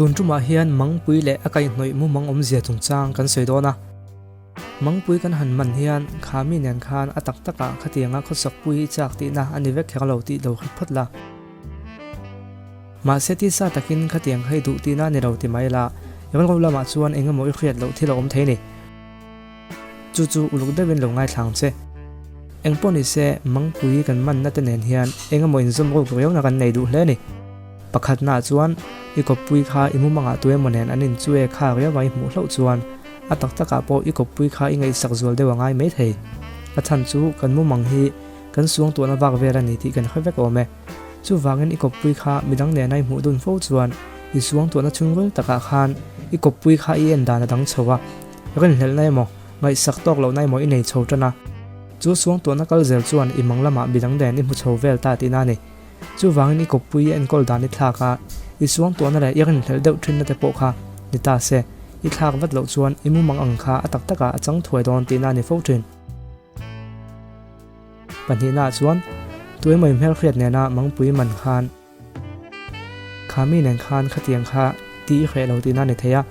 tunruma hian mangpui le akai hnoi mu mang om zia chung chang kan seidona mangpui kan han man hian khami nen khan atak taka khatianga khosak pui chak ti na ani vek khelo ti do khiphatla ma seti sa takin khatiang khai du ti na ni ro ti maila yawan ko lama chuan enga moi khiat lo thilo om theini chu chu uluk devin lo ngai thlang che engponi se mangpui kan man na te nen hian enga moi zum ro ko yong na kan nei du hle ni pakhat na chuan ikopui kha imumanga tuwe monen anin chue kha ria vai mu hlo chuan atak taka po ikopui kha ingai sakzol dewa ngai me thei athan chu kan mu mang hi kan suang to na bak vera ni ti kan khavek ome chu wangin ikopui kha midang ne nai mu dun fo chuan I suang to na chungul taka khan ikopui kha I en dana dang chowa ren hel nai mo ngai sak tok lo nai mo I nei chho tana chu suang to na kal zel chuan I manglama bidang den I mu chho vel ta ti na ni chu wangin ikopui en kol dani thlaka I suang to na le irin thel deuh thin na te po kha ni ta se I thlak vat lo chuan imu mang ang kha atak taka achang thuai don ti na ni fo thin pani na chuan tuai mai mel khriat ne na mangpui man khan khami nen khan khatiang kha ti khe lo ti na ni theya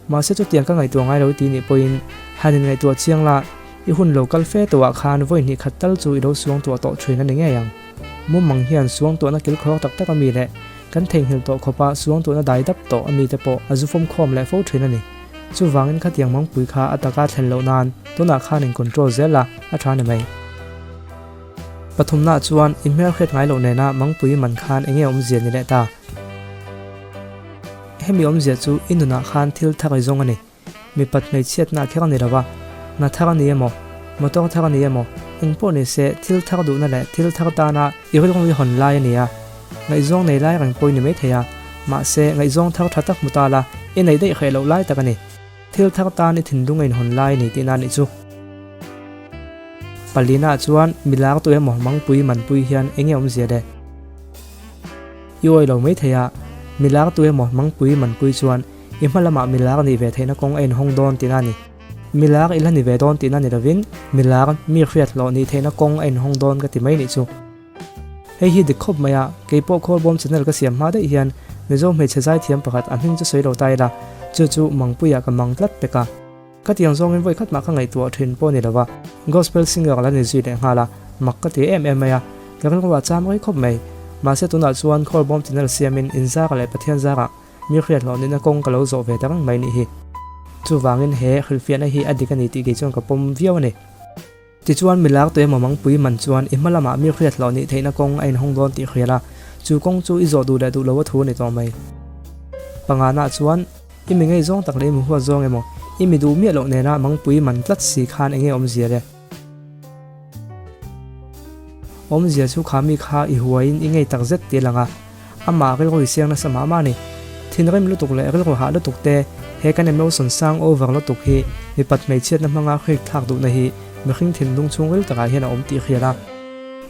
ma se chu tiang ka ngai to ngai lo ti ni poin hanin ngai to chiang la I hun local fe to wa khan voi ni khatal chu I ro suang to to thrin na nge yang mu mang hian suang to na kil khok tak tak mi le kan theng hil to khopa suang to na dai dap to ami te po azufom khom le fo thrin ani chu wangin khatiang mangpui kha ataka thlen lo nan to na khan in control zela athana mai pathum na chuan email khet ngai lo ne na mangpui man khan enge om zia ni le ta hemi om zia chu inuna khan thil thakai zong ani mi pat mai chet na khek ani rawa na thaka ni emo motor thaka ni emo engpo ni se thil thak du na le thil thak ta na iril ngoi hon lai ani ya ngai zong nei lai rang poi ni me theya ma se ngai zong thak thatak mutala enei dei khelo lai takani thil thak ta ni thindung ein hon lai ni tina ni chu palina chuan milak tu emo mangpui manpui hian enge om zia de yoi lo me theya milak tu emo mangpui manpui chuan imalama milak ni ve theina kong ein hong don tina ni milak ilani ve don tina ni ravin milak mi khriat lo ni theina kong ein hong don ka ti mai ni chu hei hi dikhop maya keipo khol bom channel ka siam ma de hian mezo me chezai thiam pakhat amhing chu soilo tai la chu chu mangpuya ka mangtlat peka ka tiang zong in voi khat ma ka ngai tu thin po ni lawa gospel singer la ni ji de hala makkati maya kan ko wa cham gai khop mai ma se tu na chuan khol bom channel siamin inza ka le pathian zara mi khriat lo ni na kong ka lo zo ve tarang mai ni hi chu wangin he khilfian hi adikani ti ge chong ka pom viaw ni ti chuan milak to mamang pui man chuan imalama mi khriat lo ni theina kong ein hong don ti khriala chu kong chu izo du la du lo thu ni to mai pangana chuan imi ngai zong tak le mu huwa zong emo imi du mi lo ne na mangpui man tlat si khan enge om zia le om zia chu khami kha I huain ingai tak zet ti langa ama gel goi siang na sama ma ni thinrem lu tuk le gel go ha lu tuk te he kan emo son sang over lu tuk hi mi pat mai chet na manga khik thak du na hi mkhing thin dung chungel taka hian om ti khira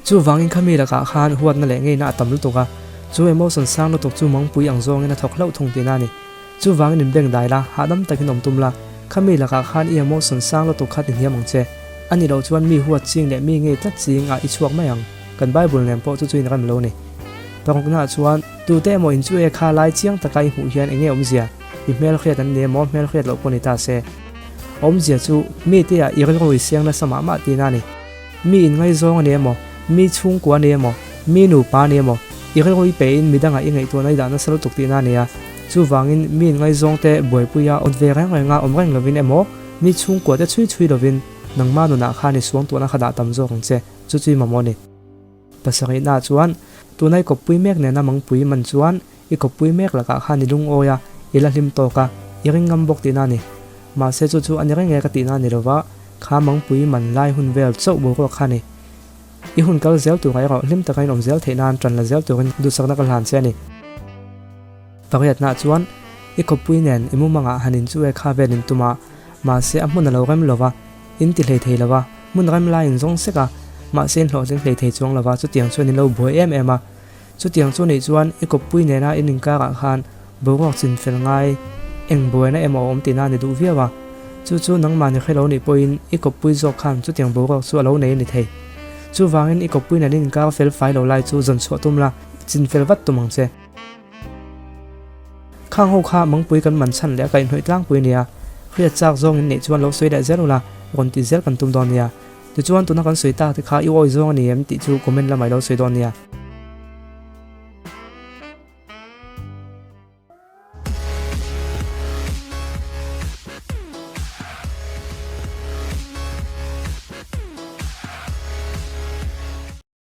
chu wangin khami la ka khan huat na le ngei na tam lu tuka chu emo son sang lu tuk chu mangpui ang zong ina thok lo thung ti na ni chu wangin in beng dai la hadam takin om tumla khami la ka khan I emo son sang lu tuk khat in hiam ang che ani lo chuan mi huat ching le mi ngei tat ching a I chuak mayang kan bible nem po chu chuin ram lo ni tong na chuan tu te mo in chu e kha lai chiang takai hu hian enge om zia email khiat an ne mo mail khiat lo poni ta se om zia chu mi te a iril ngoi siang na sama ma ti na ni mi in ngai zong ani mo mi chung kwa ni mo mi nu pa ni mo iril ngoi pe in midanga ingai to nai da na sal tuk ti na ni ya chu wangin mi in ngai zong te boi puya on ve rang nga om rang lovin emo mi chung kwa te chui chui lovin nangma nu na kha ni suang to na khada tam zo khang che chu chui ma mo ni pasari na chuan tunai ko pui mek ne na mangpui man chuan I ko pui mek la ka kha ni lung oya ila hlim to ka iring ngam bok ti na ni ma se chu chu ani nge ka ti na ni rowa kha mangpui man lai hun vel chau bo ko kha ni I hun kal zel tu ngai ro hlim ta kain om zel theinan tran la zel tu rin du sakna kal han che ni pariat na chuan I ko pui nen imu manga hanin chu e kha velin tuma ma se amun lo gam lova in ti hlei thei lova mun gam lai in zong seka ma sen hlo jeng hlei thei chong lova chu tiang chuan ni lo boi em a chu tiang chu nei chuan I ko pui ne na in ka ka khan bo wak chin fel ngai eng boi na emo om ti na ni du viawa chu chu nang ma ni khelo ni poin I ko pui zo khan chu tiang bo wak chu lo nei ni thei chu wangin I ko pui na nin ka fel fai lo lai chu zon chho tumla chin fel wat tumang che ข้างหูข้ามังปุยกันมันชันแล้วกันหอยตั้งปุยเนี่ยเครียดจากซองนี่ชวนเราสวยได้เซลละคนติเซลกันตุ้มดอนเนี่ยชวนตัวนักกันสวยตาที่ข้าอีโอยซองนี่มติจูคอมเมนต์ละไม่เราสวยดอนเนี่ย